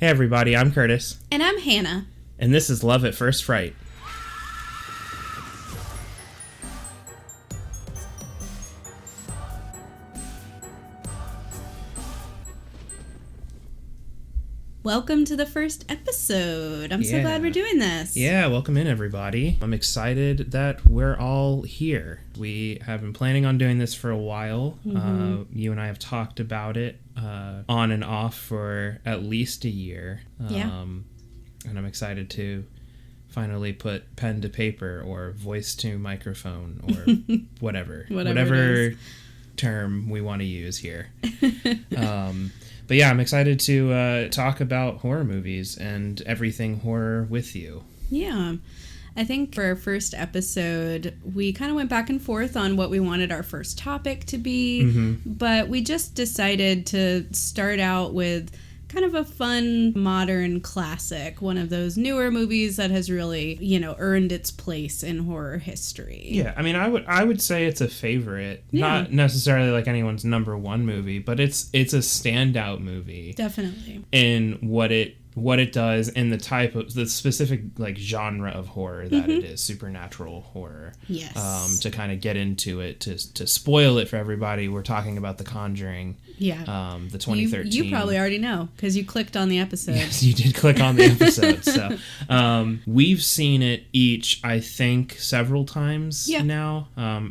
Hey everybody, I'm Curtis. And I'm Hannah. And this is Love at First Fright. Welcome to the first episode. I'm so glad we're doing this. Yeah, welcome in everybody. I'm excited that we're all here. We have been planning on doing this for a while. You and I have talked about it on and off for at least a year. And I'm excited to finally put pen to paper or voice to microphone or whatever term we want to use here. But yeah, I'm excited to talk about horror movies and everything horror with you. Yeah. I think for our first episode, we kind of went back and forth on what we wanted our first topic to be, but we just decided to start out with kind of a fun, modern classic, one of those newer movies that has really, earned its place in horror history. Yeah, I mean, I would say it's a favorite. Yeah. Not necessarily like anyone's number one movie, but it's a standout movie. Definitely. In what it does in the specific like genre of horror that it is, supernatural horror. Yes. To kind of get into it, to spoil it for everybody, we're talking about The Conjuring. Yeah. The 2013. You probably already know because you clicked on the episode. Yes, you did click on the episode. So we've seen it each, I think, several times now.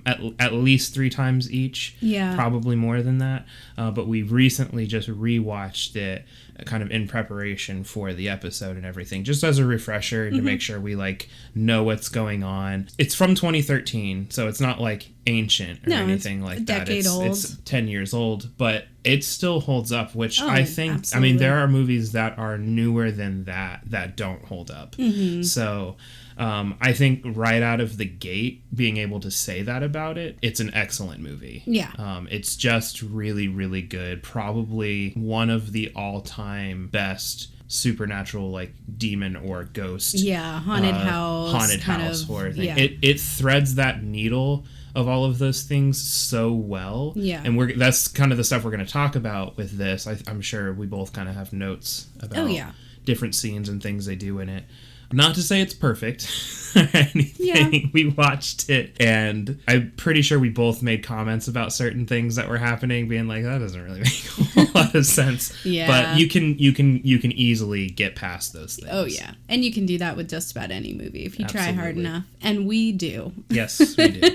At least 3 times each. Yeah. Probably more than that. But we recently just rewatched it kind of in preparation for the episode and everything, just as a refresher to make sure we know what's going on. It's from 2013, so it's not like ancient or anything like that. It's 10 years old, but it still holds up, which I think, absolutely. I mean, there are movies that are newer than that don't hold up. So I think right out of the gate, being able to say that about it, it's an excellent movie. Yeah. It's just really, really good. Probably one of the all-time best supernatural, like demon or ghost. Yeah, haunted house horror thing. Yeah. It threads that needle of all of those things so well. Yeah. And that's kind of the stuff we're going to talk about with this. I'm sure we both kind of have notes about different scenes and things they do in it. Not to say it's perfect or anything. Yeah. We watched it, and I'm pretty sure we both made comments about certain things that were happening, being like, that doesn't really make a whole lot of sense. Yeah. But you can easily get past those things. Oh yeah, and you can do that with just about any movie if you try hard enough, and we do. Yes, we do.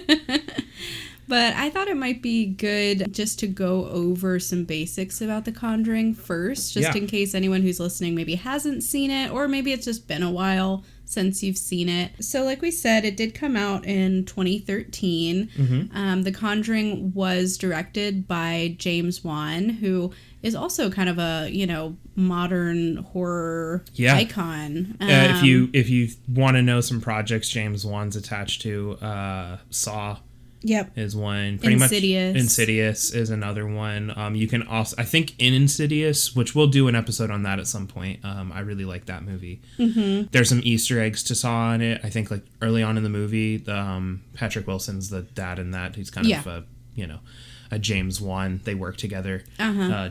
But I thought it might be good just to go over some basics about The Conjuring first, just in case anyone who's listening maybe hasn't seen it, or maybe it's just been a while since you've seen it. So like we said, it did come out in 2013. The Conjuring was directed by James Wan, who is also kind of a, modern horror icon. If you want to know some projects James Wan's attached to, Saw. Yep. Is one. Insidious is another one. You can also, I think in Insidious, which we'll do an episode on that at some point. I really like that movie. There's some Easter eggs to Saw in it. I think like early on in the movie, Patrick Wilson's the dad in that. He's kind of a James Wan. They work together,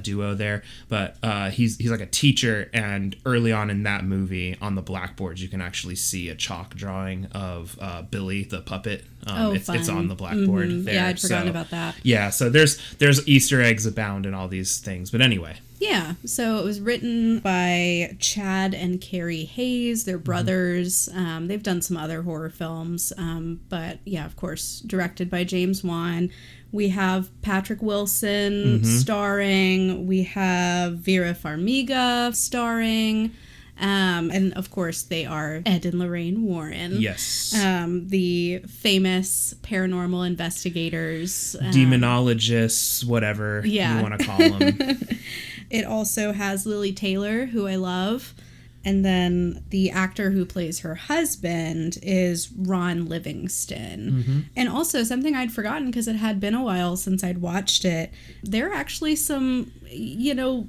duo there. But he's like a teacher, and early on in that movie, on the blackboards, you can actually see a chalk drawing of Billy the puppet. It's on the blackboard there. Yeah, I'd forgotten about that. Yeah, so there's Easter eggs abound in all these things. But anyway. Yeah, so it was written by Chad and Carrie Hayes. They're brothers. They've done some other horror films. But yeah, of course, directed by James Wan. We have Patrick Wilson starring. We have Vera Farmiga starring. And of course, they are Ed and Lorraine Warren. Yes. The famous paranormal investigators. Demonologists, whatever you want to call them. It also has Lily Taylor, who I love. And then the actor who plays her husband is Ron Livingston. And also something I'd forgotten because it had been a while since I'd watched it. There are actually some,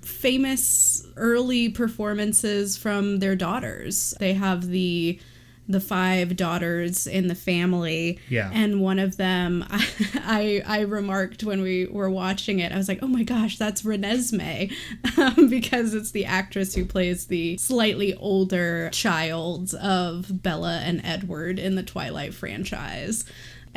famous early performances from their daughters. They have the the 5 daughters in the family. Yeah. And one of them, I remarked when we were watching it, I was like, oh my gosh, that's Renesmee, because it's the actress who plays the slightly older child of Bella and Edward in the Twilight franchise.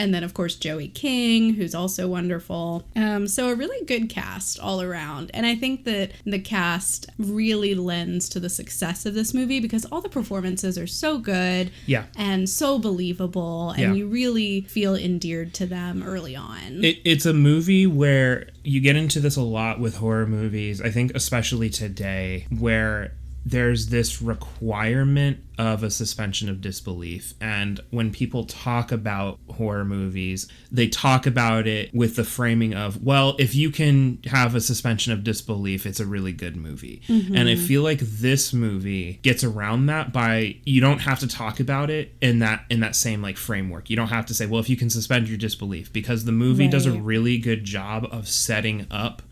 And then, of course, Joey King, who's also wonderful. So a really good cast all around. And I think that the cast really lends to the success of this movie because all the performances are so good and so believable. And you really feel endeared to them early on. It's a movie where you get into this a lot with horror movies, I think especially today, where there's this requirement of a suspension of disbelief. And when people talk about horror movies, they talk about it with the framing of, well, if you can have a suspension of disbelief, it's a really good movie. Mm-hmm. And I feel like this movie gets around that by, you don't have to talk about it in that same like framework. You don't have to say, well, if you can suspend your disbelief, because the movie does a really good job of setting up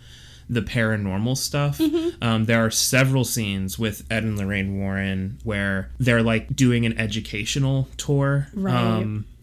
the paranormal stuff. Mm-hmm. There are several scenes with Ed and Lorraine Warren where they're like doing an educational tour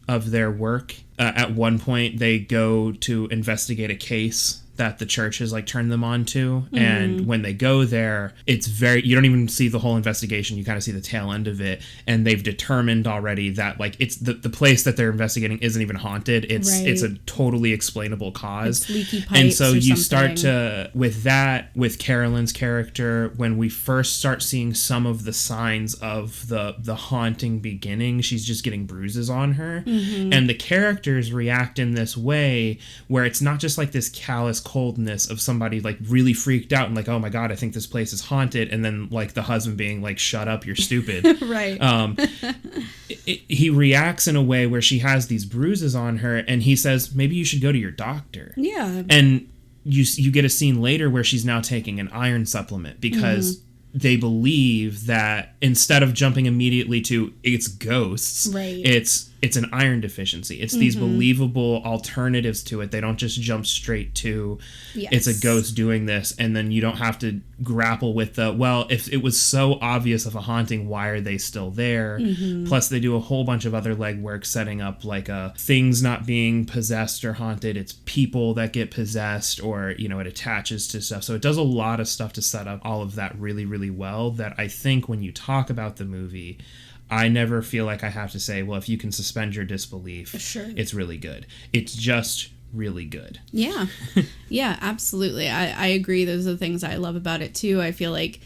of their work. At one point, they go to investigate a case that the church has like turned them on to. Mm-hmm. And when they go there, it's you don't even see the whole investigation. You kind of see the tail end of it. And they've determined already that like it's the place that they're investigating isn't even haunted. It's a totally explainable cause. It's leaky pipes. And so you start to, with Carolyn's character, when we first start seeing some of the signs of the haunting beginning, she's just getting bruises on her. Mm-hmm. And the characters react in this way where it's not just like this callous coldness of somebody like really freaked out and like, oh my god, I think this place is haunted, and then like the husband being like, shut up, you're stupid. Right. He reacts in a way where she has these bruises on her and he says, maybe you should go to your doctor. Yeah. And you get a scene later where she's now taking an iron supplement because they believe that instead of jumping immediately to it's ghosts, it's an iron deficiency. It's these believable alternatives to it. They don't just jump straight to it's a ghost doing this, and then you don't have to grapple with if it was so obvious of a haunting, why are they still there? Mm-hmm. Plus they do a whole bunch of other legwork setting up like things not being possessed or haunted. It's people that get possessed, or it attaches to stuff. So it does a lot of stuff to set up all of that really, really well, that I think when you talk about the movie, I never feel like I have to say, well, if you can suspend your disbelief, it's really good. It's just really good. Yeah. Yeah, absolutely. I agree. Those are the things I love about it, too. I feel like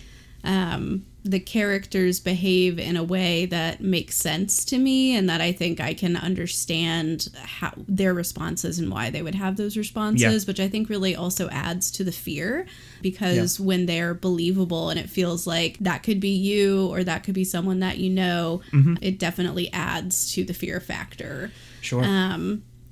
the characters behave in a way that makes sense to me, and that I think I can understand how their responses and why they would have those responses, which I think really also adds to the fear, because when they're believable and it feels like that could be you or that could be someone that it definitely adds to the fear factor. Sure.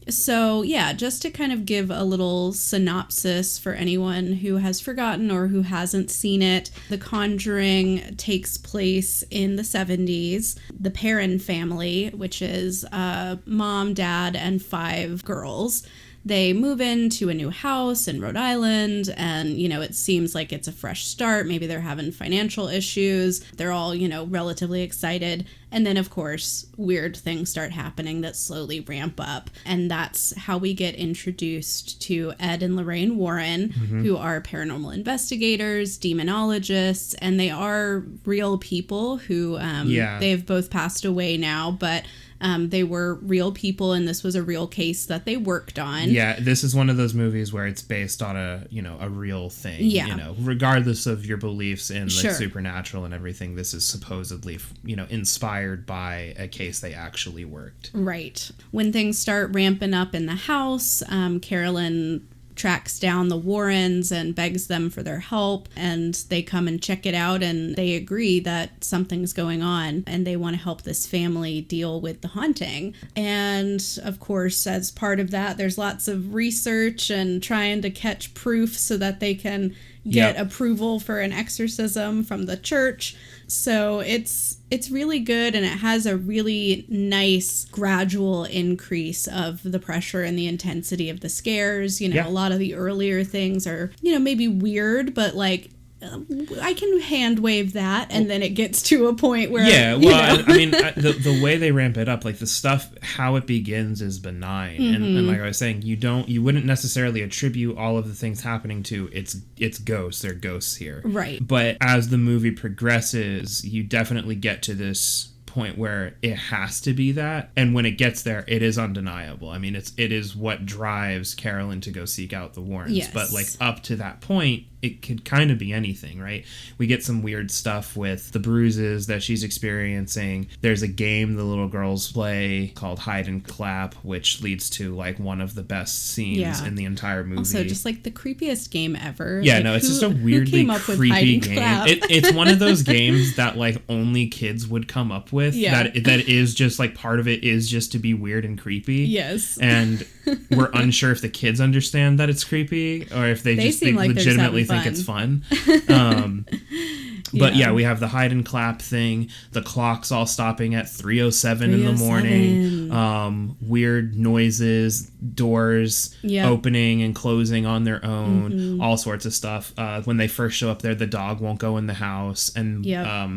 So, yeah, just to kind of give a little synopsis for anyone who has forgotten or who hasn't seen it, The Conjuring takes place in the 70s. The Perron family, which is mom, dad, and 5 girls, they move into a new house in Rhode Island, and, it seems like it's a fresh start. Maybe they're having financial issues. They're all, relatively excited. And then, of course, weird things start happening that slowly ramp up. And that's how we get introduced to Ed and Lorraine Warren, who are paranormal investigators, demonologists, and they are real people who they've both passed away now, but they were real people, and this was a real case that they worked on. Yeah, this is one of those movies where it's based on a real thing. Yeah. Regardless of your beliefs in like supernatural and everything, this is supposedly, inspired by a case they actually worked. Right. When things start ramping up in the house, Carolyn tracks down the Warrens and begs them for their help, and they come and check it out, and they agree that something's going on and they want to help this family deal with the haunting. And of course, as part of that, there's lots of research and trying to catch proof so that they can get approval for an exorcism from the church. So it's really good, and it has a really nice gradual increase of the pressure and the intensity of the scares. A lot of the earlier things are, maybe weird, but like I can hand wave that, and then it gets to a point where I mean, the way they ramp it up, like the stuff, how it begins is benign, and like I was saying, you wouldn't necessarily attribute all of the things happening to it's ghosts. They're ghosts here, right? But as the movie progresses, you definitely get to this point where it has to be that, and when it gets there, it is undeniable. I mean, it is what drives Carolyn to go seek out the Warrens. Yes. But like up to that point, it could kind of be anything, right? We get some weird stuff with the bruises that she's experiencing. There's a game the little girls play called Hide and Clap, which leads to like one of the best scenes in the entire movie. Also, just like the creepiest game ever. Yeah, like, no, it's just a weirdly creepy game. It's one of those games that like only kids would come up with. Yeah. That is just like part of it is just to be weird and creepy. Yes. And we're unsure if the kids understand that it's creepy or if they just legitimately think it's fun. But yeah, we have the hide and clap thing. The clock's all stopping at 3:07 in the morning. Weird noises, doors opening and closing on their own, all sorts of stuff. When they first show up there, the dog won't go in the house, and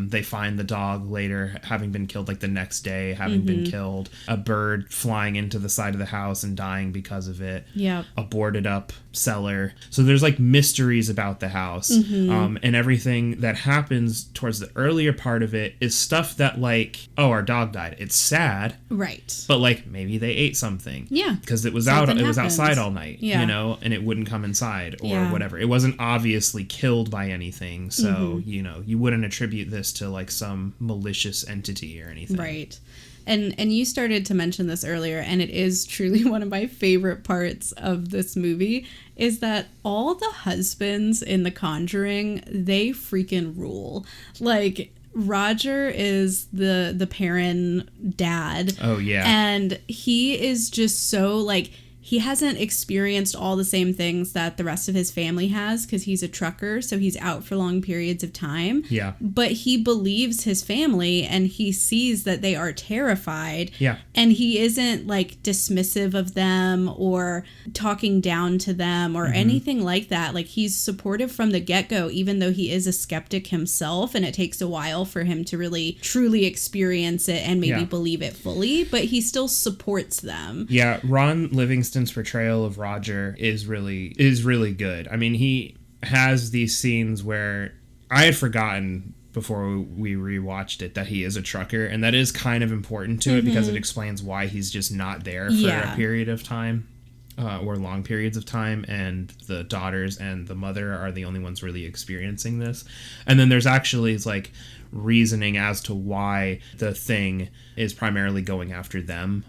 they find the dog later having been killed, like the next day having been killed. A bird flying into the side of the house and dying because of it. A boarded up cellar. So there's like mysteries about the house, and everything that happens towards the earlier part of it is stuff that like, oh, our dog died. It's sad, right? But like maybe they ate something, because it was outside all night, you know, and it wouldn't come inside or whatever. It wasn't obviously killed by anything, so you know, you wouldn't attribute this to like some malicious entity or anything, right? And you started to mention this earlier, and it is truly one of my favorite parts of this movie, is that all the husbands in The Conjuring, they freaking rule. Like, Roger is the Perrin dad. Oh, yeah. And he is just so, like, he hasn't experienced all the same things that the rest of his family has because he's a trucker, so he's out for long periods of time. Yeah. But he believes his family and he sees that they are terrified. Yeah. And he isn't like dismissive of them or talking down to them or anything like that. Like, he's supportive from the get-go, even though he is a skeptic himself, and it takes a while for him to really truly experience it and maybe believe it fully, but he still supports them. Yeah, Ron Livingston's portrayal of Roger is really good. I mean, he has these scenes where I had forgotten before we rewatched it that he is a trucker, and that is kind of important to it because it explains why he's just not there for a period of time. Or long periods of time, and the daughters and the mother are the only ones really experiencing this. And then there's actually like reasoning as to why the thing is primarily going after them.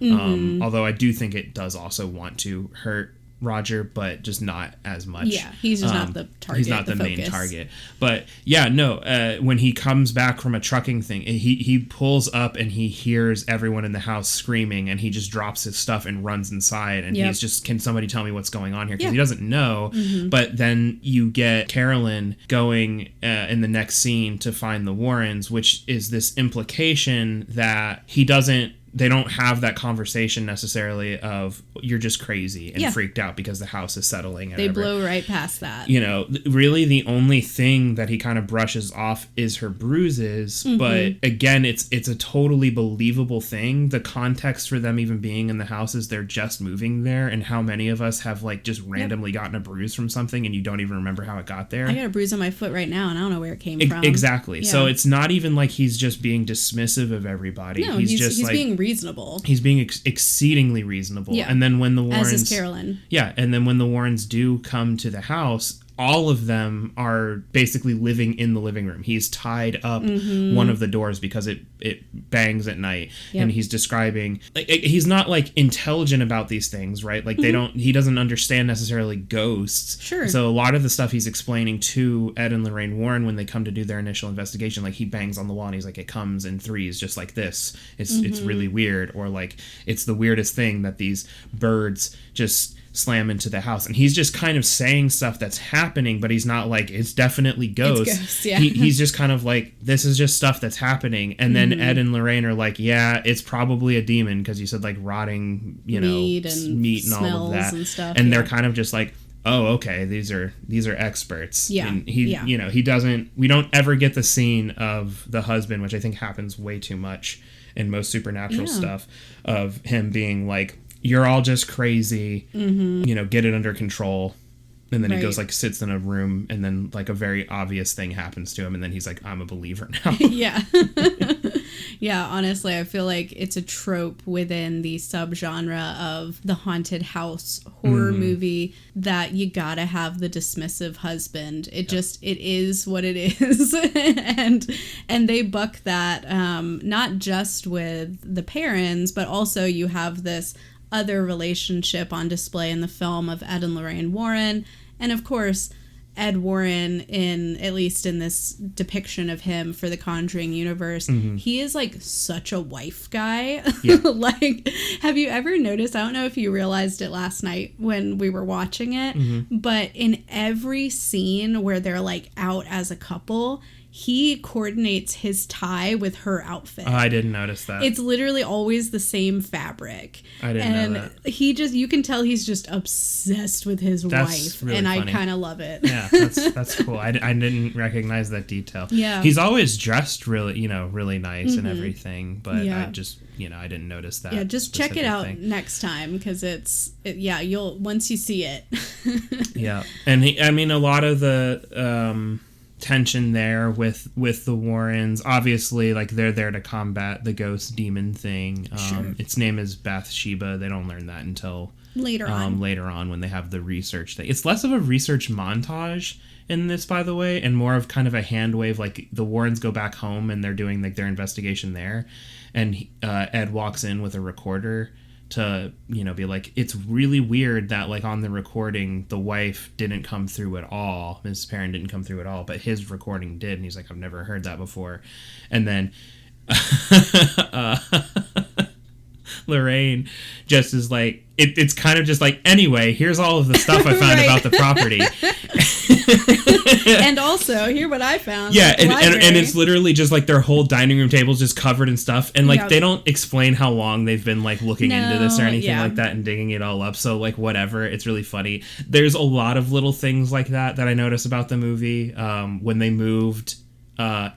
Although I do think it does also want to hurt Roger, but just not as much. Yeah, he's just not the target. He's not the main target. But yeah, no, when he comes back from a trucking thing, he pulls up and he hears everyone in the house screaming, and he just drops his stuff and runs inside, and he's just, can somebody tell me what's going on here? Because he doesn't know. But then you get Carolyn going in the next scene to find the Warrens, which is this implication that they don't have that conversation necessarily of you're just crazy and freaked out because the house is settling. They blow right past that. You know, really the only thing that he kind of brushes off is her bruises. But again, it's a totally believable thing. The context for them even being in the house is they're just moving there. And how many of us have like just randomly gotten a bruise from something and you don't even remember how it got there? I got a bruise on my foot right now and I don't know where it came from. Exactly. Yeah. So it's not even like he's just being dismissive of everybody. No, he's like being reasonable. He's being exceedingly reasonable. Yeah. And then when the Warrens... As is Carolyn. Yeah, and then when the Warrens do come to the house, all of them are basically living in the living room. He's tied up one of the doors because it bangs at night. Yep. And he's describing... he's not, like, intelligent about these things, right? Like, he doesn't understand necessarily ghosts. Sure. So a lot of the stuff he's explaining to Ed and Lorraine Warren when they come to do their initial investigation, like, he bangs on the wall and he's like, it comes in threes just like this. It's really weird. Or, like, it's the weirdest thing that these birds just slam into the house, and he's just kind of saying stuff that's happening, but he's not like it's definitely ghosts. It's ghosts, yeah. He's just kind of like, this is just stuff that's happening, and then Ed and Lorraine are like, yeah, it's probably a demon because you said like rotting, you know, meat and all of that, and they're kind of just like, oh, okay, these are experts. Yeah. And he doesn't, we don't ever get the scene of the husband, which I think happens way too much in most supernatural stuff, of him being like, you're all just crazy, get it under control. And then he goes, like, sits in a room, and then, like, a very obvious thing happens to him, and then he's like, I'm a believer now. Yeah. Yeah, honestly, I feel like it's a trope within the subgenre of the haunted house horror movie that you gotta have the dismissive husband. It is what it is. and they buck that, not just with the parents, but also you have this other relationship on display in the film of Ed and Lorraine Warren. And of course, Ed Warren, at least in this depiction of him for the Conjuring universe, he is like such a wife guy. Yeah. Like, have you ever noticed, I don't know if you realized it last night when we were watching it, but in every scene where they're like out as a couple, he coordinates his tie with her outfit. Oh, I didn't notice that. It's literally always the same fabric. I didn't know that. You can tell he's just obsessed with his wife. Really and funny. I kind of love it. Yeah, that's cool. I didn't recognize that detail. Yeah. He's always dressed really, really nice and everything, but I just, I didn't notice that. Yeah, just check it out next time, because you'll, once you see it. Yeah. And a lot of the tension there with the Warrens, obviously, like, they're there to combat the ghost demon thing. Sure. Its name is Bathsheba. They don't learn that until later on when they have the research thing. It's less of a research montage in this, by the way, and more of kind of a hand wave. Like, the Warrens go back home and they're doing like their investigation there, and Ed walks in with a recorder to, be like, it's really weird that, like, on the recording, the wife didn't come through at all. Mrs. Perrin didn't come through at all, but his recording did. And he's like, I've never heard that before. And then Lorraine just is like, it's kind of just like, anyway, here's all of the stuff I found about the property. And also, hear what I found. Yeah, and it's literally just like their whole dining room table's just covered in stuff, and like they don't explain how long they've been like looking into this or anything like that and digging it all up. So like whatever, it's really funny. There's a lot of little things like that I notice about the movie. When they moved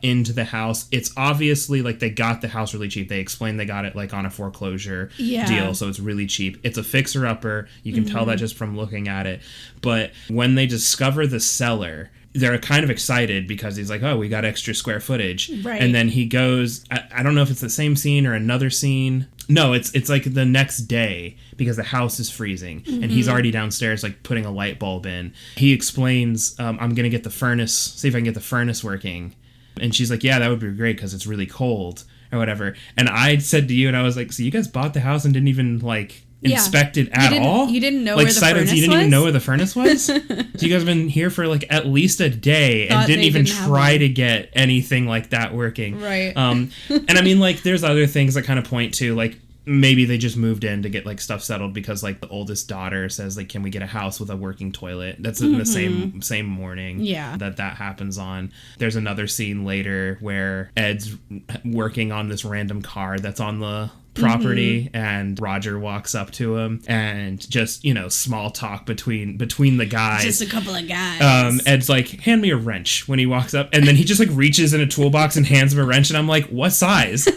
into the house, it's obviously like they got the house really cheap. They explained they got it like on a foreclosure deal, so it's really cheap. It's a fixer-upper. You can tell that just from looking at it. But when they discover the cellar, they're kind of excited because he's like, oh, we got extra square footage. Right. And then he goes, I don't know if it's the same scene or another scene. No, it's like the next day because the house is freezing and he's already downstairs like putting a light bulb in. He explains, I'm going to get the furnace, see if I can get the furnace working. And she's like, yeah, that would be great because it's really cold or whatever. And I said to you, and I was like, so you guys bought the house and didn't even like inspect it at all? You didn't know like, where the furnace was? You didn't even know where the furnace was? So you guys have been here for like at least a day and didn't even try to get anything like that working. Right. And I mean, like, there's other things that kind of point to, like, maybe they just moved in to get like stuff settled because like the oldest daughter says like, can we get a house with a working toilet? That's in the same morning that happens on. There's another scene later where Ed's working on this random car that's on the property and Roger walks up to him and just, small talk between the guys. Just a couple of guys. Ed's like, hand me a wrench when he walks up, and then he just like reaches in a toolbox and hands him a wrench, and I'm like, what size?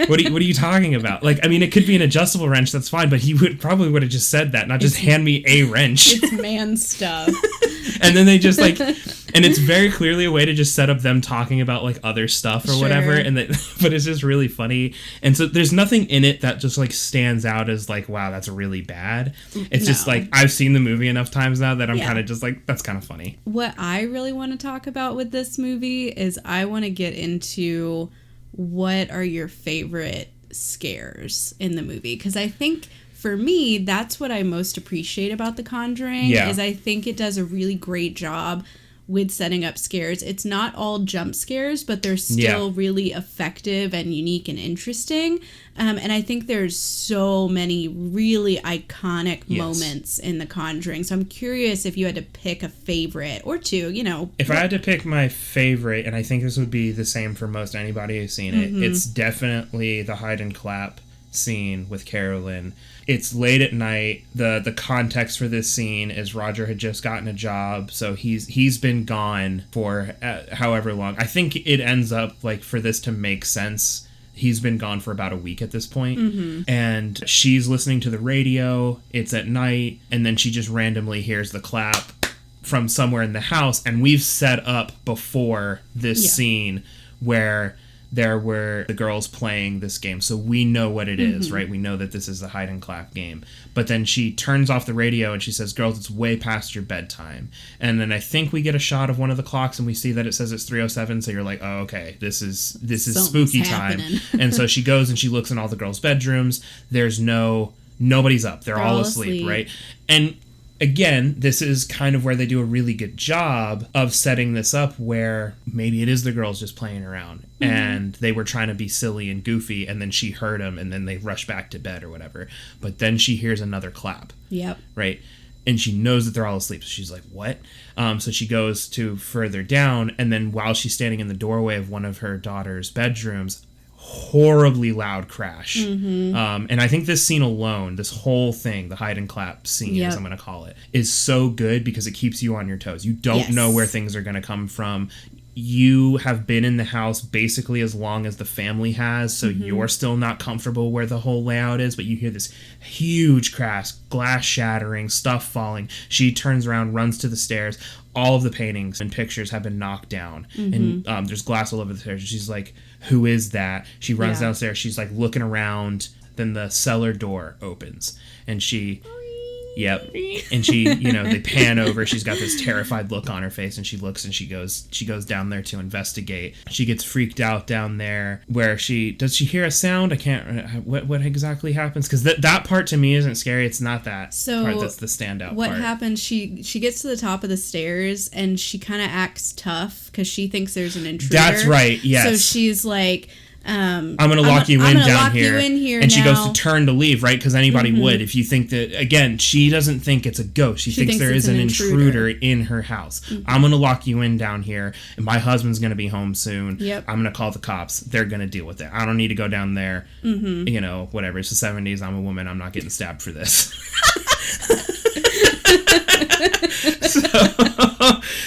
What are you talking about? Like, I mean, it could be an adjustable wrench, that's fine, but he would have just said that, not just hand me a wrench. It's man stuff. And then they just like, and it's very clearly a way to just set up them talking about like other stuff or whatever, but it's just really funny. And so there's nothing in it that just like stands out as like, wow, that's really bad. It's just like, I've seen the movie enough times now that I'm kind of just like, that's kind of funny. What I really want to talk about with this movie is I want to get into what are your favorite scares in the movie, because I think for me that's what I most appreciate about The Conjuring is I think it does a really great job with setting up scares. It's not all jump scares, but they're still really effective and unique and interesting. And I think there's so many really iconic moments in The Conjuring. So I'm curious if you had to pick a favorite or two, If I had to pick my favorite, and I think this would be the same for most anybody who's seen it, it's definitely the hide and clap scene with Carolyn. It's late at night. The context for this scene is Roger had just gotten a job, so he's been gone for however long. I think it ends up, like, for this to make sense, he's been gone for about a week at this point. Mm-hmm. And she's listening to the radio. It's at night, and then she just randomly hears the clap from somewhere in the house, and we've set up before this scene where there were the girls playing this game, so we know what it is, right? We know that this is the hide and clap game. But then she turns off the radio and she says, "Girls, it's way past your bedtime." And then I think we get a shot of one of the clocks and we see that it says it's 3:07, so you're like, oh, okay, this is spooky time. And so she goes and she looks in all the girls' bedrooms. There's nobody's up. They're all asleep, right? And again, this is kind of where they do a really good job of setting this up, where maybe it is the girls just playing around and they were trying to be silly and goofy, and then she heard them and then they rush back to bed or whatever. But then she hears another clap. Yep. Right? And she knows that they're all asleep. So she's like, what? So she goes to further down, and then while she's standing in the doorway of one of her daughter's bedrooms, horribly loud crash. And I think this scene alone, this whole thing, the hide and clap scene, as I'm going to call it, is so good because it keeps you on your toes. You don't know where things are going to come from. You have been in the house basically as long as the family has, so you're still not comfortable where the whole layout is, but you hear this huge crash, glass shattering, stuff falling. She turns around, runs to the stairs. All of the paintings and pictures have been knocked down, and there's glass all over the stairs. She's like, who is that? She runs downstairs. She's like looking around. Then the cellar door opens, and she... Yep. And she, they pan over. She's got this terrified look on her face, and she looks and she goes down there to investigate. She gets freaked out down there where does she hear a sound? I can't, what exactly happens? Because that part to me isn't scary. It's not that part that's the standout what part. Happens, she gets to the top of the stairs and she kind of acts tough because she thinks there's an intruder. That's right, yes. So she's like... I'm going to lock you in down here. And she goes to turn to leave, right? Because anybody would. If you think that, again, she doesn't think it's a ghost. She thinks there is an intruder in her house. I'm going to lock you in down here, and my husband's going to be home soon. Yep. I'm going to call the cops. They're going to deal with it. I don't need to go down there. Whatever. It's the 70s. I'm a woman. I'm not getting stabbed for this.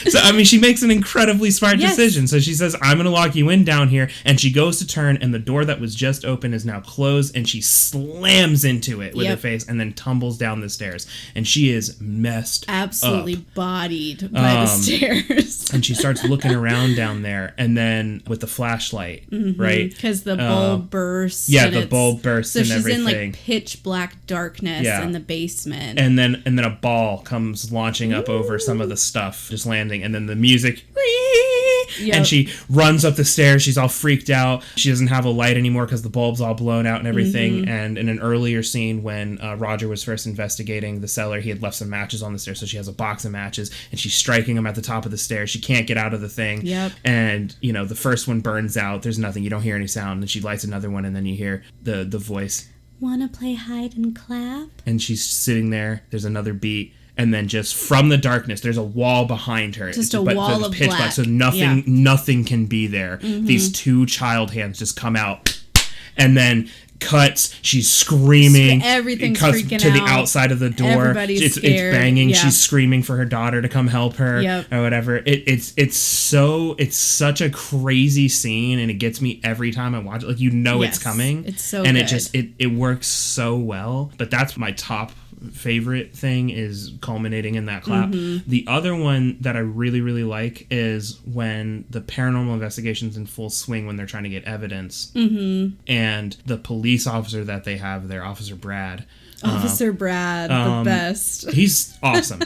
So I mean, she makes an incredibly smart decision. So she says, I'm going to lock you in down here. And she goes to turn, and the door that was just open is now closed, and she slams into it with her face and then tumbles down the stairs. And she is messed absolutely up. Bodied by the stairs. And she starts looking around down there, and then with the flashlight, right? Because the bulb bursts. Yeah, the bulb bursts and everything. So she's in like pitch black darkness in the basement. And then a ball comes launching up over some of the stuff, just landing, and then the music, and she runs up the stairs. She's all freaked out. She doesn't have a light anymore because the bulb's all blown out and everything. And in an earlier scene when Roger was first investigating the cellar, he had left some matches on the stairs, so she has a box of matches, and she's striking them at the top of the stairs. She can't get out of the thing. And the first one burns out. There's nothing. You don't hear any sound. And she lights another one, and then you hear the voice, "Wanna play hide and clap?" And she's sitting there. There's another beat. And then just from the darkness, there's a wall behind her. Just a wall of pitch black. So nothing can be there. These two child hands just come out. And then cuts. She's screaming. Everything's cuts freaking to out. the outside of the door. Everybody's scared. It's banging. She's screaming for her daughter to come help her or whatever. It's such a crazy scene, and it gets me every time I watch it. Like, it's coming. It's so and good. it works so well. But that's my top favorite thing, is culminating in that clap. The other one that I really, really like is when the paranormal investigation's in full swing, when they're trying to get evidence, and the police officer that they have there, Officer Brad, the best. He's awesome.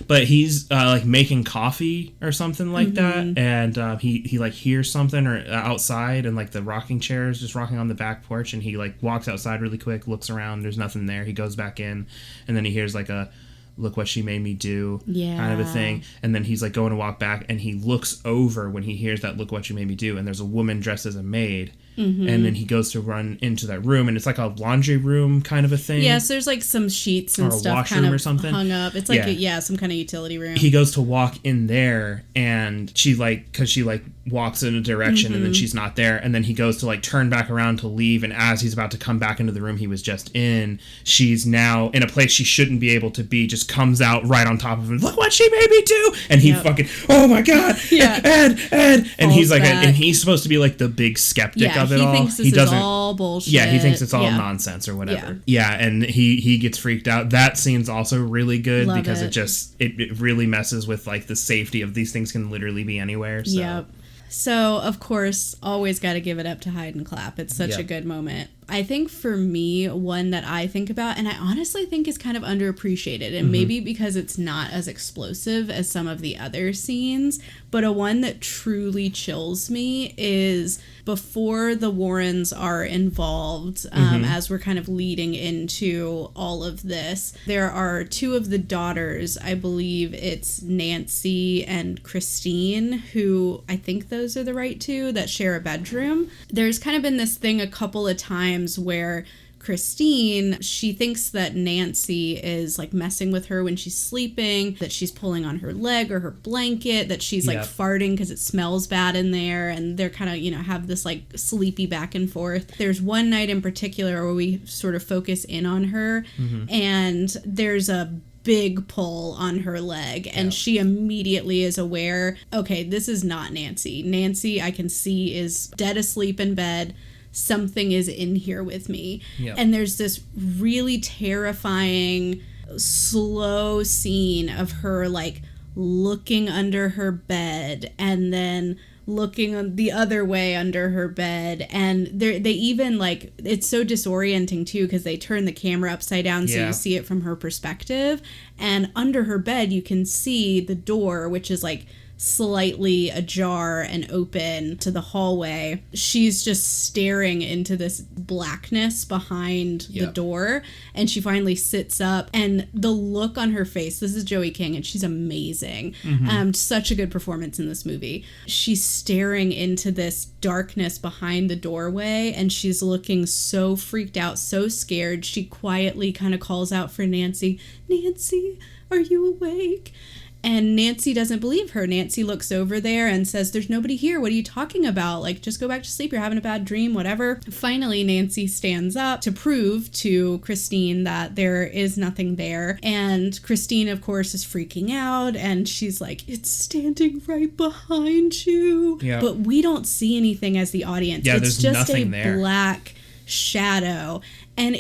But he's like making coffee or something like that, and he like hears something or outside, and like the rocking chair is just rocking on the back porch, and he like walks outside really quick, looks around, there's nothing there. He goes back in, and then he hears like a "look what she made me do" kind of a thing, and then he's like going to walk back, and he looks over when he hears that "look what you made me do," and there's a woman dressed as a maid, and then he goes to run into that room, and it's like a laundry room kind of a thing. Yeah, so there's like some sheets and stuff kind of hung up. It's like some kind of utility room. He goes to walk in there, and she because she walks in a direction and then she's not there, and then he goes to turn back around to leave, and as he's about to come back into the room he was just in, she's now in a place she shouldn't be able to be, just comes out right on top of him. Look what she made me do! And he fucking, oh my god, Ed, and he's like, and he's supposed to be like the big skeptic of it all. He thinks this is all bullshit. Yeah, he thinks it's all nonsense or whatever. Yeah, and he gets freaked out. That scene's also really good. Love because it really messes with the safety of these things can literally be anywhere. So. Yep. So, of course, always got to give it up to Hide and Clap. It's such a good moment. I think for me, one that I think about, and I honestly think is kind of underappreciated, and maybe because it's not as explosive as some of the other scenes, but a one that truly chills me is before the Warrens are involved, as we're kind of leading into all of this. There are two of the daughters, I believe it's Nancy and Christine, who I think those are the right two, that share a bedroom. There's kind of been this thing a couple of times where Christine, she thinks that Nancy is messing with her when she's sleeping, that she's pulling on her leg or her blanket, that she's farting because it smells bad in there, and they're kind of, have this sleepy back and forth. There's one night in particular where we sort of focus in on her, and there's a big pull on her leg, and she immediately is aware, okay, this is not Nancy. Nancy, I can see, is dead asleep in bed. Something is in here with me. And there's this really terrifying slow scene of her looking under her bed and then looking the other way under her bed, and they even it's so disorienting too because they turn the camera upside down so you see it from her perspective, and under her bed you can see the door, which is slightly ajar and open to the hallway. She's just staring into this blackness behind the door, and she finally sits up, and the look on her face, this is Joey King and she's amazing. Such a good performance in this movie. She's staring into this darkness behind the doorway, and she's looking so freaked out, so scared. She quietly kind of calls out for Nancy. Nancy, are you awake? And Nancy doesn't believe her. Nancy looks over there and says, there's nobody here. What are you talking about? Just go back to sleep. You're having a bad dream, whatever. Finally, Nancy stands up to prove to Christine that there is nothing there. And Christine, of course, is freaking out. And she's like, it's standing right behind you. Yep. But we don't see anything as the audience. Yeah, it's there's just nothing a there. Black shadow. And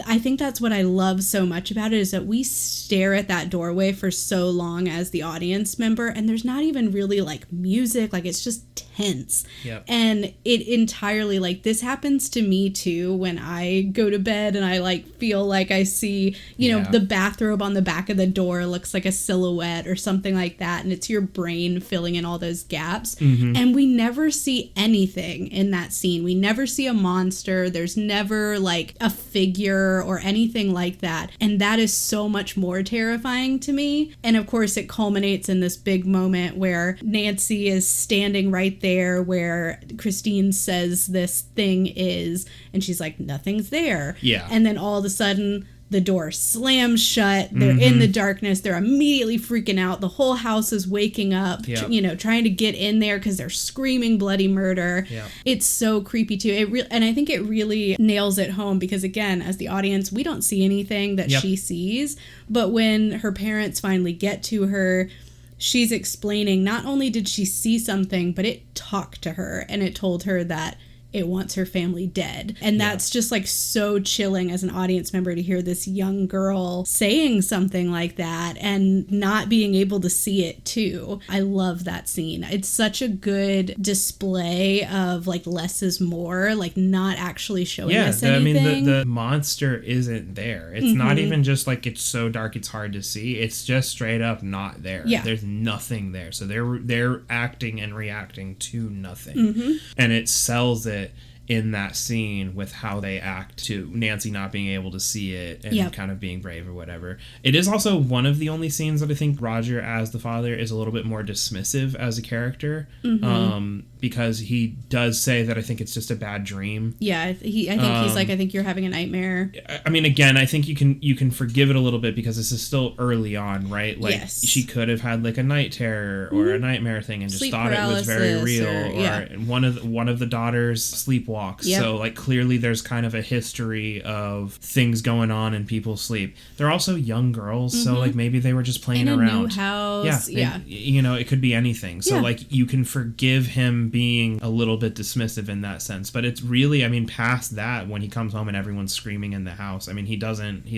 I think that's what I love so much about it, is that we stare at that doorway for so long as the audience member, and there's not even really music, it's just tense. Yep. And it entirely, this happens to me too when I go to bed and I feel I see, know, the bathrobe on the back of the door looks like a silhouette or something like that, and it's your brain filling in all those gaps. And we never see anything in that scene. We never see a monster. There's never a figure or anything like that, and that is so much more terrifying to me. And of course it culminates in this big moment where Nancy is standing right there where Christine says this thing is, and she's like, nothing's there. And then all of a sudden the door slams shut. They're in the darkness. They're immediately freaking out. The whole house is waking up, trying to get in there because they're screaming bloody murder. It's so creepy too. And I think it really nails it home because, again, as the audience, we don't see anything that she sees. But when her parents finally get to her, she's explaining not only did she see something, but it talked to her and it told her that it wants her family dead. And that's just so chilling as an audience member to hear this young girl saying something like that and not being able to see it too. I love that scene. It's such a good display of less is more, not actually showing us anything. I mean, the monster isn't there. It's not even just it's so dark it's hard to see. It's just straight up not there. There's nothing there. So they're acting and reacting to nothing. And it sells it in that scene with how they act to Nancy not being able to see it and kind of being brave or whatever. It is also one of the only scenes that I think Roger as the father is a little bit more dismissive as a character, because he does say that I think it's just a bad dream. Yeah, I think he's like, I think you're having a nightmare. I mean, again, I think you can forgive it a little bit because this is still early on, right? Like, she could have had like a night terror or a nightmare thing and just thought it was very real, or one of the daughters sleepwalks. So like clearly there's kind of a history of things going on in people's sleep. They're also young girls, so like maybe they were just playing around. In a new house. You know, it could be anything. So like you can forgive him being a little bit dismissive in that sense, but it's really, I mean, past that, when he comes home and everyone's screaming in the house, I mean, he's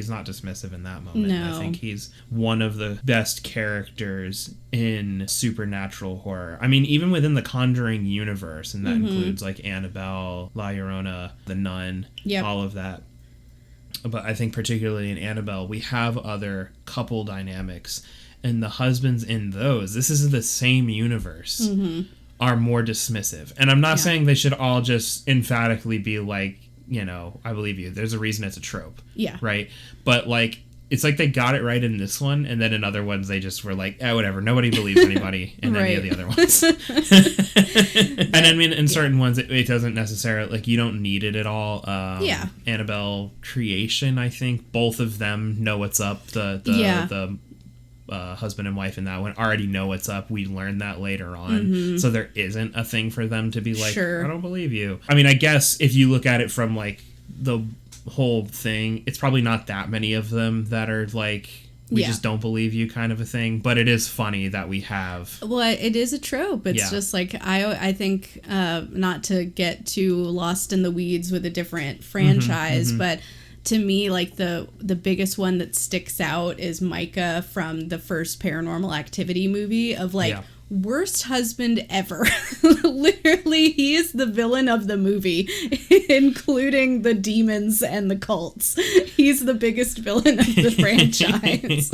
not dismissive in that moment. No. I think he's one of the best characters in supernatural horror. I mean, even within the Conjuring universe, and that includes like Annabelle, La Llorona, the Nun, all of that. But I think particularly in Annabelle, we have other couple dynamics, and the husbands in those, this is the same universe, are more dismissive. And I'm not saying they should all just emphatically be like, you know, I believe you. There's a reason it's a trope. Yeah. Right? But like, it's like they got it right in this one, and then in other ones they just were like, whatever, nobody believes anybody in any of the other ones. And I mean, in certain ones it doesn't necessarily, like, you don't need it at all. Annabelle Creation, I think both of them know what's up. The husband and wife in that one already know what's up. We learned that later on. So there isn't a thing for them to be like, I don't believe you. I mean, I guess if you look at it from like the whole thing, it's probably not that many of them that are like, we just don't believe you kind of a thing, but it is funny that we have. Well, it is a trope. It's just like, I think, not to get too lost in the weeds with a different franchise, but to me, like the biggest one that sticks out is Micah from the first Paranormal Activity movie, of like, worst husband ever. Literally, he is the villain of the movie, including the demons and the cults. He's the biggest villain of the franchise.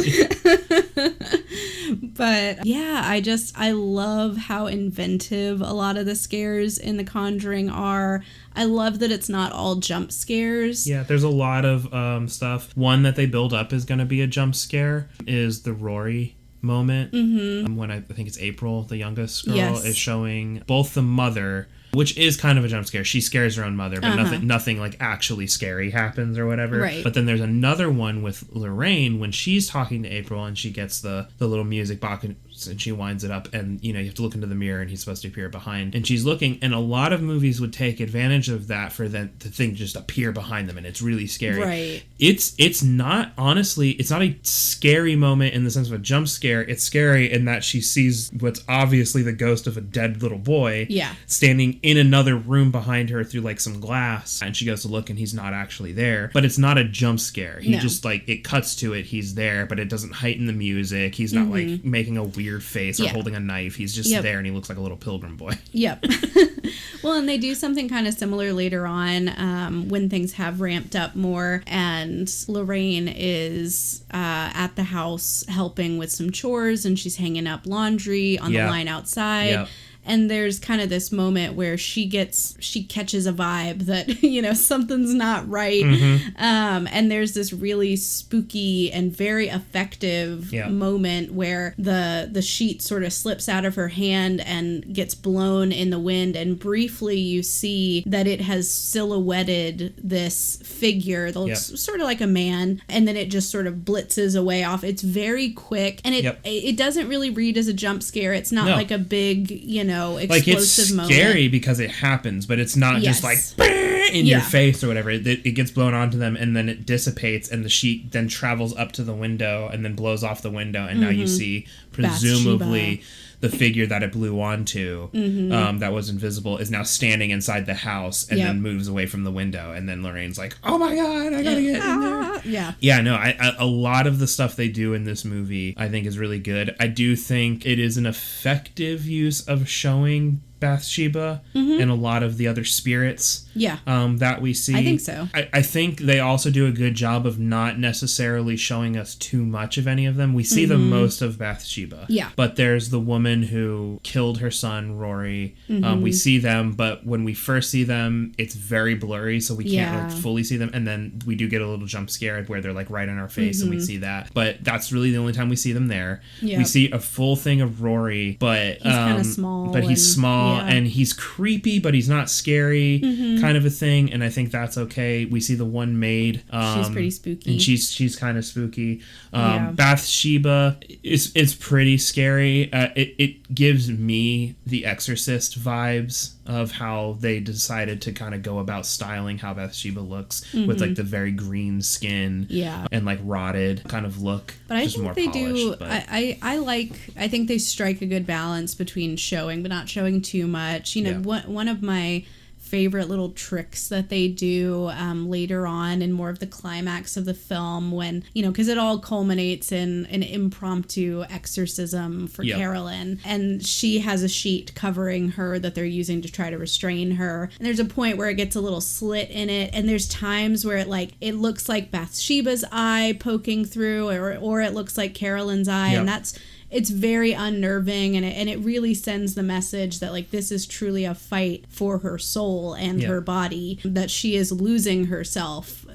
But yeah, I love how inventive a lot of the scares in The Conjuring are. I love that it's not all jump scares. Yeah, there's a lot of stuff. One that they build up is going to be a jump scare is the Rory moment, when I think it's April, the youngest girl, is showing both the mother, which is kind of a jump scare. She scares her own mother, but nothing like actually scary happens or whatever. Right. But then there's another one with Lorraine when she's talking to April and she gets the little music box and she winds it up, and you know, you have to look into the mirror and he's supposed to appear behind, and she's looking, and a lot of movies would take advantage of that for the thing to just appear behind them, and it's really scary. Right. It's not, honestly, it's not a scary moment in the sense of a jump scare. It's scary in that she sees what's obviously the ghost of a dead little boy standing in another room behind her through like some glass, and she goes to look and he's not actually there. But it's not a jump scare. He just like, it cuts to it, he's there, but it doesn't heighten the music. He's not like making a weird face or holding a knife. He's just there, and he looks like a little pilgrim boy. Well, and they do something kind of similar later on, when things have ramped up more, and Lorraine is at the house helping with some chores, and she's hanging up laundry on the line outside. And there's kind of this moment where she catches a vibe that, you know, something's not right. And there's this really spooky and very effective moment where the sheet sort of slips out of her hand and gets blown in the wind. And briefly you see that it has silhouetted this figure that looks sort of like a man. And then it just sort of blitzes away off. It's very quick. And it doesn't really read as a jump scare. It's not like a big, you know, explosive like, it's moment. Scary because it happens, but it's not just like in your face or whatever. It gets blown onto them, and then it dissipates, and the sheet then travels up to the window and then blows off the window, and now you see presumably the figure that it blew onto, that was invisible, is now standing inside the house and then moves away from the window. And then Lorraine's like, oh my God, I gotta get in there. A lot of the stuff they do in this movie I think is really good. I do think it is an effective use of showing Bathsheba and a lot of the other spirits that we see. I think so. I think they also do a good job of not necessarily showing us too much of any of them. We see the most of Bathsheba. Yeah. But there's the woman who killed her son, Rory. We see them, but when we first see them, it's very blurry, so we can't fully see them. And then we do get a little jump scare where they're like right in our face and we see that. But that's really the only time we see them there. Yep. We see a full thing of Rory, but he's kind of small. But he's small and he's creepy, but he's not scary, kind of a thing. And I think that's okay. We see the one maid. She's pretty spooky. And she's kind of spooky. Bathsheba is pretty scary. It gives me the Exorcist vibes of how they decided to kind of go about styling how Bathsheba looks with like the very green skin and like rotted kind of look. But I think they do. I think they strike a good balance between showing but not showing too much. You know, one of my favorite little tricks that they do later on in more of the climax of the film, when, you know, because it all culminates in an impromptu exorcism for Carolyn, and she has a sheet covering her that they're using to try to restrain her, and there's a point where it gets a little slit in it, and there's times where it looks like Bathsheba's eye poking through, or it looks like Carolyn's eye, and it's very unnerving, and it really sends the message that, like, this is truly a fight for her soul and her body, that she is losing herself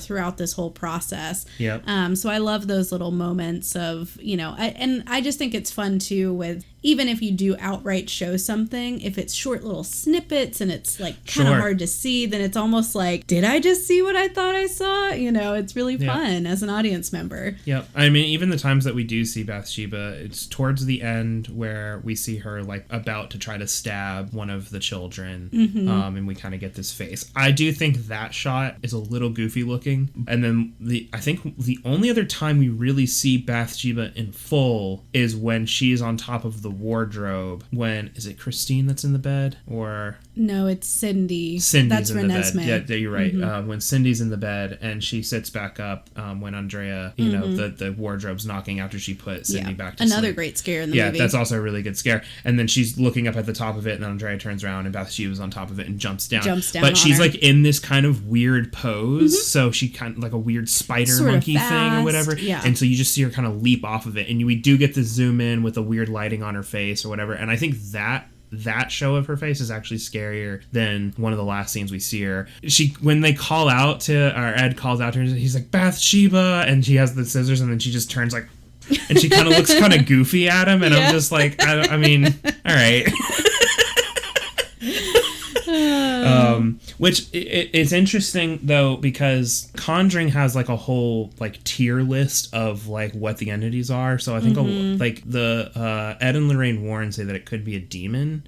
throughout this whole process. So I love those little moments of, you know, and I just think it's fun too with, even if you do outright show something, if it's short little snippets and it's like kind of hard to see, then it's almost like, did I just see what I thought I saw? You know, it's really fun as an audience member. I mean, even the times that we do see Bathsheba, it's towards the end where we see her like about to try to stab one of the children, and we kind of get this face. I do think that shot is a little goofy looking. And then I think the only other time we really see Bathsheba in full is when she's on top of the wardrobe. When is it Christine that's in the bed, or no, it's Cindy. That's in Renesmee. The bed. Yeah, you're right. When Cindy's in the bed and she sits back up, when Andrea, you know, the wardrobe's knocking after she put Cindy back to sleep. Another great scare in the movie. Yeah, that's also a really good scare. And then she's looking up at the top of it, and then Andrea turns around and Bathsheba's on top of it and jumps down. But she's like in this kind of weird pose, so she kind of like a weird spider sort monkey thing or whatever. Yeah. And so you just see her kind of leap off of it, and we do get the zoom in with a weird lighting on her face or whatever. And I think that show of her face is actually scarier than one of the last scenes we see her. When they call out to, or Ed calls out to her, he's like, Bathsheba, and she has the scissors, and then she just turns like, and she kind of looks kind of goofy at him, and I'm just like, I mean, all right. Which it's interesting though, because Conjuring has like a whole like tier list of like what the entities are. So I think like the Ed and Lorraine Warren say that it could be a demon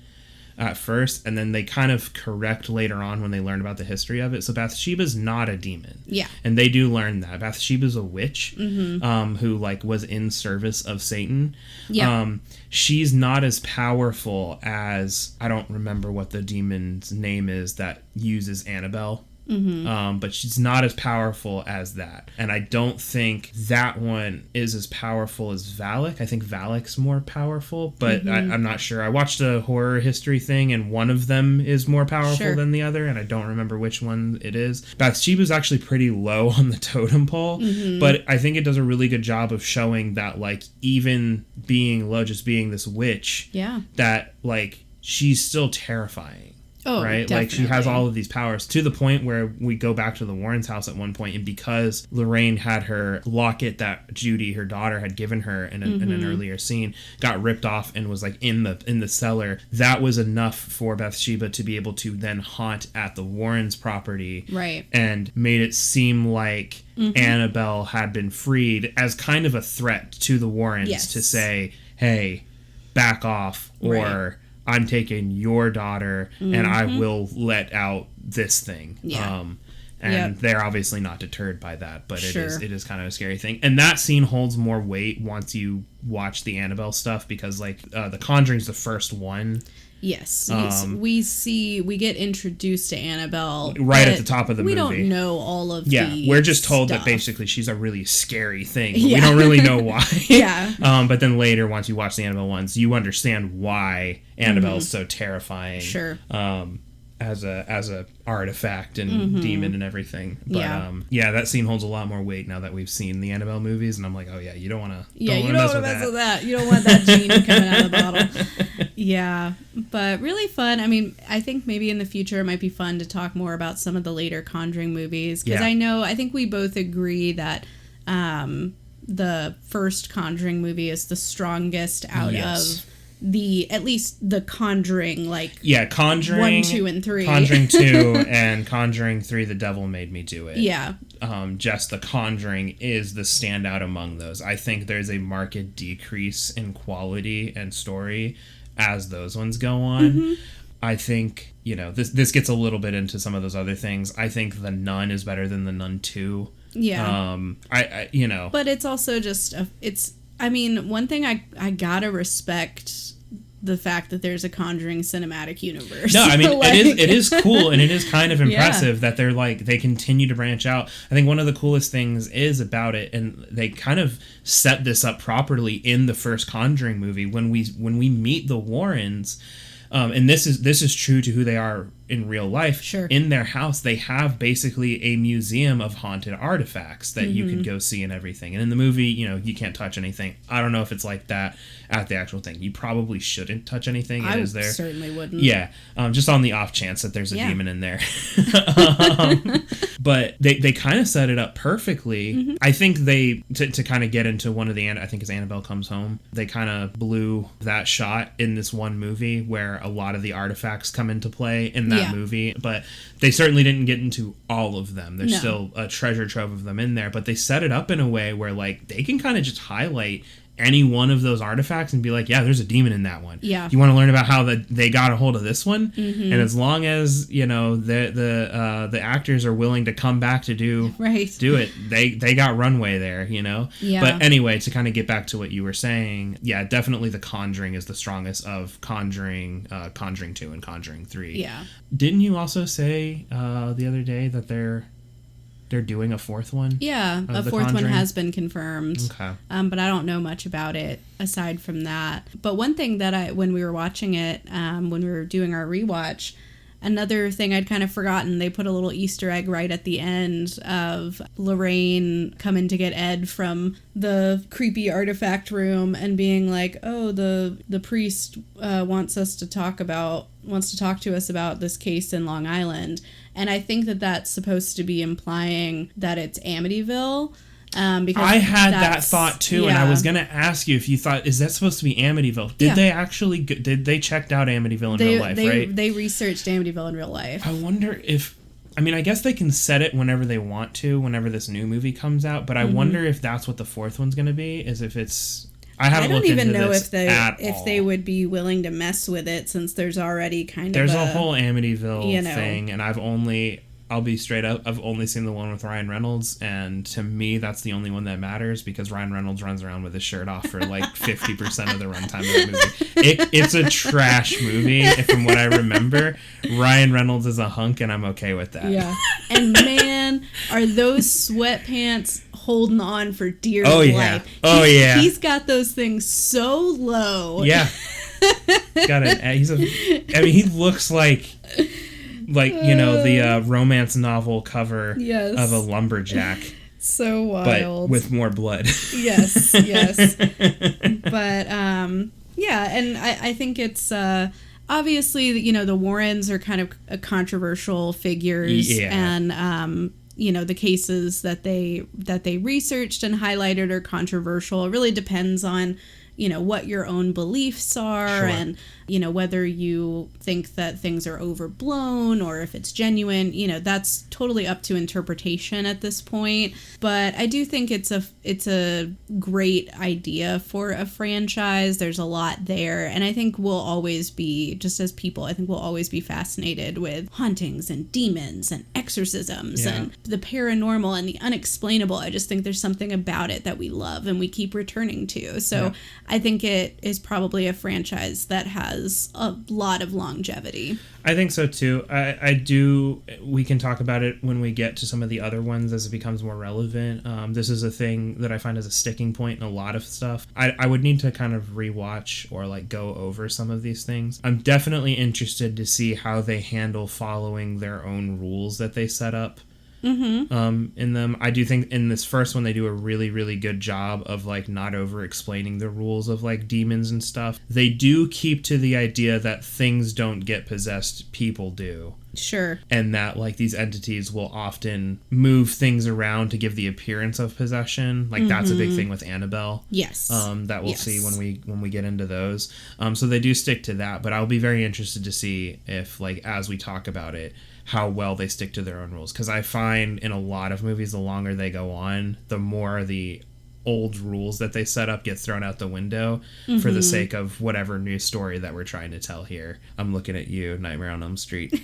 at first, and then they kind of correct later on when they learn about the history of it. So Bathsheba's not a demon. Yeah. And they do learn that. Bathsheba's a witch who like was in service of Satan. Yeah. She's not as powerful as, I don't remember what the demon's name is that uses Annabelle. But she's not as powerful as that. And I don't think that one is as powerful as Valak. I think Valak's more powerful, but I'm not sure. I watched a horror history thing, and one of them is more powerful than the other, and I don't remember which one it is. Bathsheba's actually pretty low on the totem pole, but I think it does a really good job of showing that, like, even being low, just being this witch, that, like, she's still terrifying. Oh, right? Definitely. Like, she has all of these powers, to the point where we go back to the Warrens' house at one point, and because Lorraine had her locket that Judy, her daughter, had given her in an earlier scene, got ripped off and was like in the cellar, that was enough for Bathsheba to be able to then haunt at the Warrens' property, right? And made it seem like Annabelle had been freed as kind of a threat to the Warrens to say, hey, back off, or I'm taking your daughter and I will let out this thing. Yeah. And they're obviously not deterred by that, but it is kind of a scary thing. And that scene holds more weight once you watch the Annabelle stuff, because like The Conjuring's the first one Yes, we get introduced to Annabelle right at the top of the movie. We don't know all of we're just told that basically she's a really scary thing. But we don't really know why. But then later, once you watch the Annabelle ones, you understand why Annabelle is so terrifying. Sure. As a artifact and demon and everything. But that scene holds a lot more weight now that we've seen the Annabelle movies, and I'm like, oh yeah, you don't want to mess with that. You don't want that genie coming out of the bottle. Yeah, but really fun. I mean, I think maybe in the future it might be fun to talk more about some of the later Conjuring movies, because I think we both agree that the first Conjuring movie is the strongest out of at least the Conjuring, Conjuring 1, 2, and 3. Conjuring 2 and Conjuring 3, The Devil Made Me Do It. Yeah. Just the Conjuring is the standout among those. I think there's a marked decrease in quality and story as those ones go on. I think, this gets a little bit into some of those other things. I think The Nun is better than The Nun 2. Yeah. But it's also just, one thing I gotta respect the fact that there's a Conjuring cinematic universe. No, I mean, it is cool, and it is kind of impressive that they continue to branch out. I think one of the coolest things is about it, and they kind of set this up properly in the first Conjuring movie when we meet the Warrens. And this is true to who they are in real life. Sure. In their house, they have basically a museum of haunted artifacts that you could go see and everything. And in the movie, you can't touch anything. I don't know if it's like that at the actual thing. You probably shouldn't touch anything. I is there. Certainly wouldn't. Yeah. Just on the off chance that there's a demon in there. But they kind of set it up perfectly. I think they, to kind of get into one of the, I think it's Annabelle Comes Home, they kind of blew that shot in this one movie where a lot of the artifacts come into play in that movie, but they certainly didn't get into all of them. There's still a treasure trove of them in there, but they set it up in a way where they can kind of just highlight any one of those artifacts and be like, yeah, there's a demon in that one. Yeah. You want to learn about how they got a hold of this one? And as long as, the actors are willing to come back to do it, they got runway there, Yeah. But anyway, to kind of get back to what you were saying, yeah, definitely The Conjuring is the strongest of Conjuring 2 and Conjuring 3. Yeah. Didn't you also say the other day that they're doing a fourth one? Yeah, a fourth one has been confirmed. Okay. But I don't know much about it aside from that. But one thing that when we were watching it, when we were doing our rewatch, another thing I'd kind of forgotten, they put a little Easter egg right at the end of Lorraine coming to get Ed from the creepy artifact room and being like, oh, the priest wants to talk to us about this case in Long Island. And I think that that's supposed to be implying that it's Amityville. Because I had that thought too, and I was going to ask you if you thought, is that supposed to be Amityville? Did they actually, did they checked out Amityville in real life, right? They researched Amityville in real life. I wonder if, I guess they can set it whenever they want to, whenever this new movie comes out, but I wonder if that's what the fourth one's going to be, is if it's... I don't even know if they would be willing to mess with it, since there's already there's a whole Amityville thing, and I'll be straight up, I've only seen the one with Ryan Reynolds, and to me that's the only one that matters, because Ryan Reynolds runs around with his shirt off for 50% of the runtime of the movie. It's a trash movie, from what I remember. Ryan Reynolds is a hunk, and I'm okay with that. Yeah. And man, are those sweatpants holding on for dear life. He's got those things so low. Yeah. He looks like the romance novel cover of a lumberjack. So wild. But with more blood. Yes. But, and I think it's... obviously, the Warrens are kind of controversial figures, and the cases that they researched and highlighted are controversial. It really depends on what your own beliefs are, and whether you think that things are overblown or if it's genuine. That's totally up to interpretation at this point. But I do think it's a great idea for a franchise. There's a lot there, and I think we'll always be, just as people, I think we'll always be fascinated with hauntings and demons and exorcisms and the paranormal and the unexplainable. I just think there's something about it that we love and we keep returning to. So I think it is probably a franchise that has a lot of longevity. I think so too. I do. We can talk about it when we get to some of the other ones as it becomes more relevant. This is a thing that I find as a sticking point in a lot of stuff. I would need to kind of rewatch or like go over some of these things. I'm definitely interested to see how they handle following their own rules that they set up. In them. I do think in this first one they do a really, really good job of like not over explaining the rules of like demons and stuff. They do keep to the idea that things don't get possessed, people do. Sure. And that like these entities will often move things around to give the appearance of possession. Like that's a big thing with Annabelle. Yes. That we'll see when we get into those. So they do stick to that, but I'll be very interested to see if like as we talk about it, how well they stick to their own rules. Because I find in a lot of movies, the longer they go on, the more the old rules that they set up get thrown out the window for the sake of whatever new story that we're trying to tell here. I'm looking at you, Nightmare on Elm Street.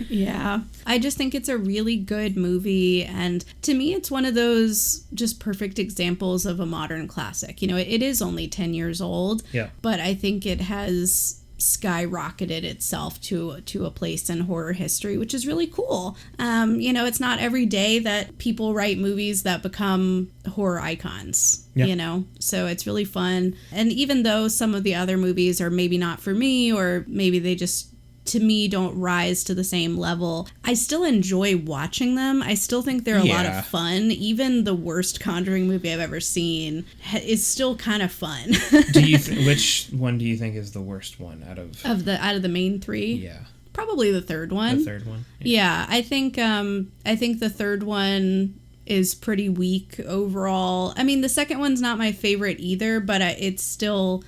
Yeah. I just think it's a really good movie, and to me it's one of those just perfect examples of a modern classic. You know, it is only 10 years old, but I think it has skyrocketed itself to a place in horror history, which is really cool. You know, it's not every day that people write movies that become horror icons, you know, so it's really fun. And even though some of the other movies are maybe not for me, or maybe they just to me don't rise to the same level, I still enjoy watching them. I still think they're a lot of fun. Even the worst Conjuring movie I've ever seen is still kind of fun. Which one do you think is the worst one out of the main three? Yeah. Probably the third one. The third one? Yeah, I think the third one is pretty weak overall. I mean, the second one's not my favorite either, but it still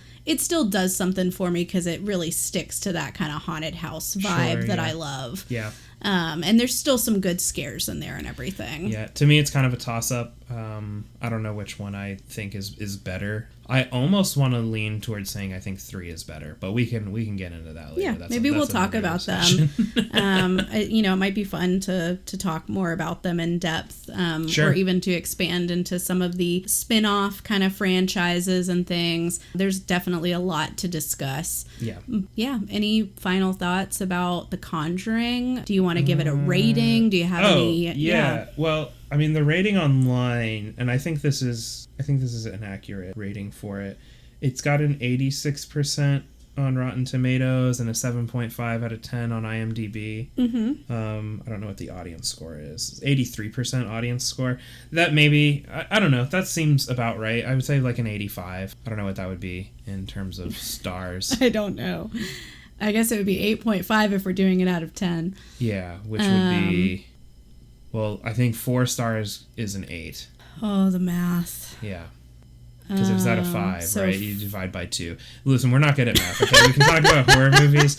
does something for me because it really sticks to that kind of haunted house vibe that I love. Yeah. And there's still some good scares in there and everything. Yeah, to me it's kind of a toss-up. I don't know which one I think is better. I almost want to lean towards saying I think 3 is better, but we can get into that later. Yeah, maybe we'll talk about them. You know, it might be fun to talk more about them in depth, or even to expand into some of the spin-off kind of franchises and things. There's definitely a lot to discuss. Yeah. Yeah. Any final thoughts about The Conjuring? Do you want to give it a rating? Do you have any? Yeah. Well, I mean, the rating online, and I think this is an accurate rating for it. It's got an 86% on Rotten Tomatoes and a 7.5 out of 10 on IMDb. I don't know what the audience score is. 83% audience score. That maybe, I don't know. That seems about right. I would say like an 85. I don't know what that would be in terms of stars. I don't know. I guess it would be 8.5 if we're doing it out of 10. Yeah, which would be... Well, I think 4 stars is an 8. Oh, the math. Yeah. Because it's out of 5, right? You divide by 2. Listen, we're not good at math, okay? We can talk about horror movies.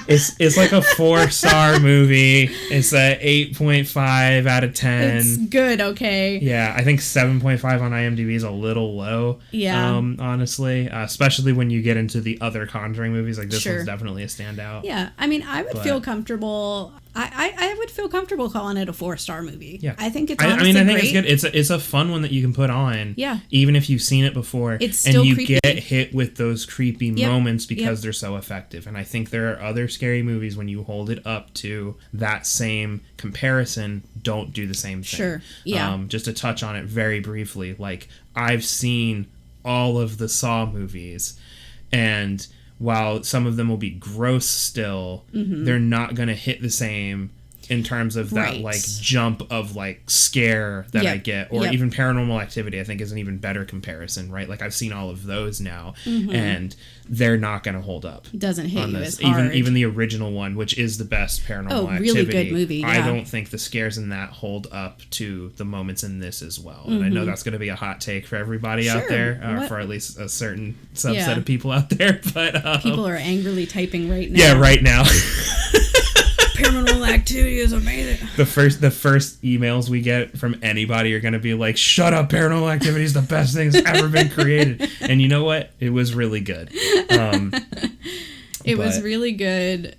It's like a 4-star movie. It's a 8.5 out of 10. It's good, okay? Yeah, I think 7.5 on IMDb is a little low. Yeah. Honestly, especially when you get into the other Conjuring movies, like this one's definitely a standout. Yeah, I mean, I would feel comfortable. I would feel comfortable calling it a 4-star movie. Yeah, I think it's honestly I think great. it's good. It's a fun one that you can put on. Yeah, even if you've seen it before, it's still and you creepy. Get hit with those creepy moments because they're so effective. And I think there are other scary movies when you hold it up to that same comparison, don't do the same thing. Sure. Yeah. Just to touch on it very briefly, like I've seen all of the Saw movies, and while some of them will be gross still, they're not going to hit the same in terms of that like jump of like scare that I get, or even Paranormal Activity I think is an even better comparison, right? Like I've seen all of those now, and they're not going to hold up. Doesn't hit you as hard. Even the original one, which is the best Paranormal Activity. Really good movie. Yeah. I don't think the scares in that hold up to the moments in this as well. And I know that's going to be a hot take for everybody out there, or for at least a certain subset of people out there. But people are angrily typing right now. Yeah, right now. Paranormal Activity is amazing. The first emails we get from anybody are going to be like, shut up, Paranormal Activity is the best thing that's ever been created. And you know what? It was really good. It was really good,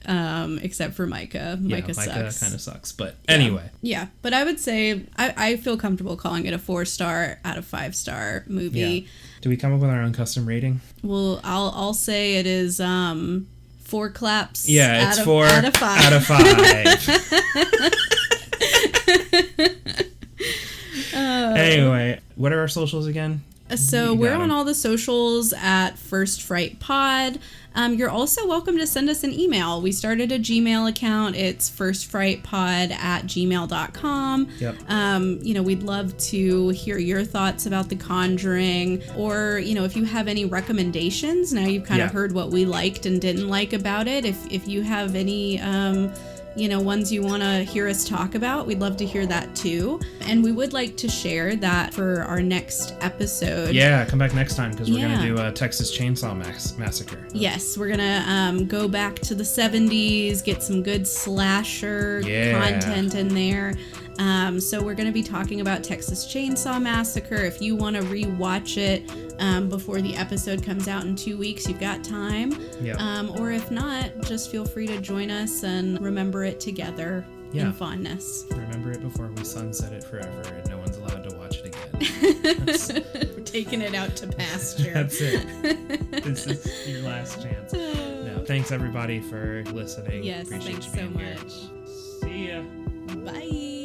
except for Micah. Micah sucks. Micah kind of sucks, but anyway. Yeah, but I would say I feel comfortable calling it a 4-star out of 5-star movie. Yeah. Do we come up with our own custom rating? Well, I'll say it is 4 claps. Yeah, it's 4 out of 5. Out of 5. Anyway, what are our socials again? So we're on all the socials at First Fright Pod. You're also welcome to send us an email. We started a Gmail account. It's firstfrightpod@gmail.com. Yep. We'd love to hear your thoughts about The Conjuring, or, if you have any recommendations. Now you've kind of heard what we liked and didn't like about it. If you have any ones you want to hear us talk about, we'd love to hear that too. And we would like to share that for our next episode. Yeah, come back next time, because we're going to do a Texas Chainsaw Massacre. Yes, we're going to go back to the 70s, get some good slasher content in there. So we're going to be talking about Texas Chainsaw Massacre. If you want to rewatch it before the episode comes out in 2 weeks, you've got time. Yep. Or if not, just feel free to join us and remember it together in fondness. Remember it before we sunset it forever and no one's allowed to watch it again. We're taking it out to pasture. That's it. This is your last chance. No, thanks everybody for listening. Yes, Appreciate thanks you being so here. much. See ya. Bye.